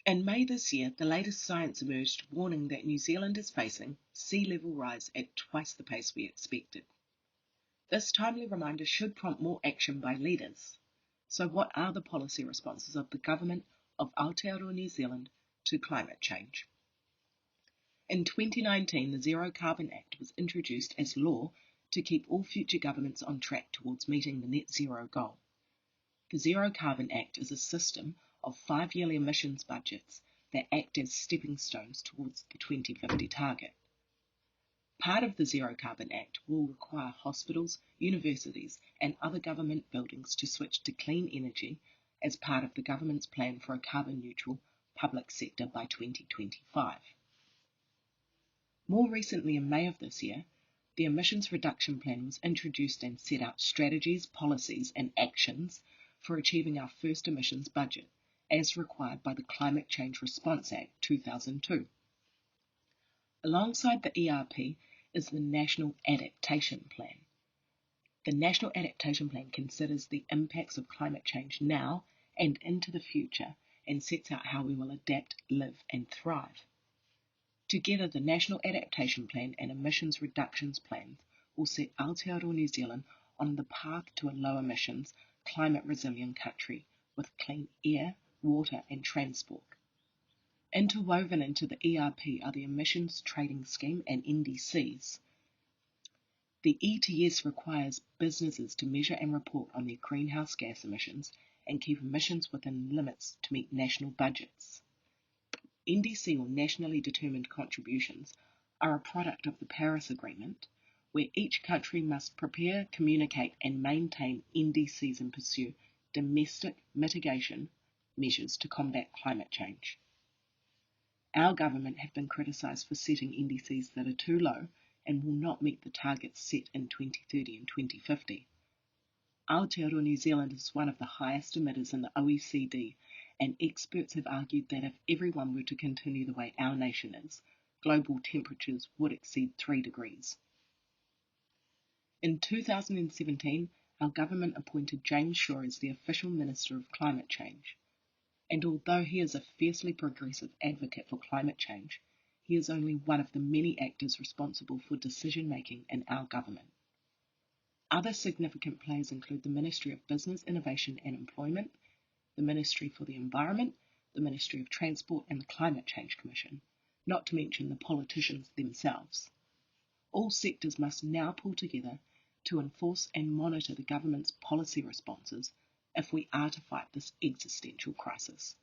In May this year, the latest science emerged warning that New Zealand is facing sea level rise at twice the pace we expected. This timely reminder should prompt more action by leaders. So what are the policy responses of the government of Aotearoa New Zealand to climate change? In 2019, the Zero Carbon Act was introduced as law to keep all future governments on track towards meeting the net zero goal. The Zero Carbon Act is a system of 5-yearly emissions budgets that act as stepping stones towards the 2050 target. Part of the Zero Carbon Act will require hospitals, universities and other government buildings to switch to clean energy as part of the government's plan for a carbon neutral public sector by 2025. More recently, in May of this year, the Emissions Reduction Plan was introduced and set out strategies, policies and actions for achieving our first emissions budget, as required by the Climate Change Response Act 2002. Alongside the ERP is the National Adaptation Plan. The National Adaptation Plan considers the impacts of climate change now and into the future and sets out how we will adapt, live and thrive. Together, the National Adaptation Plan and Emissions Reductions Plans will set Aotearoa New Zealand on the path to a low emissions, climate resilient country with clean air, water and transport. Interwoven into the ERP are the Emissions Trading Scheme and NDCs. The ETS requires businesses to measure and report on their greenhouse gas emissions and keep emissions within limits to meet national budgets. NDC, or Nationally Determined Contributions, are a product of the Paris Agreement, where each country must prepare, communicate and maintain NDCs and pursue domestic mitigation measures to combat climate change. Our government have been criticised for setting NDCs that are too low and will not meet the targets set in 2030 and 2050. Aotearoa New Zealand is one of the highest emitters in the OECD, and experts have argued that if everyone were to continue the way our nation is, global temperatures would exceed 3 degrees. In 2017, our government appointed James Shaw as the official Minister of Climate Change. And although he is a fiercely progressive advocate for climate change, he is only one of the many actors responsible for decision-making in our government. Other significant players include the Ministry of Business, Innovation and Employment, the Ministry for the Environment, the Ministry of Transport and the Climate Change Commission, not to mention the politicians themselves. All sectors must now pull together to enforce and monitor the government's policy responses if we are to fight this existential crisis.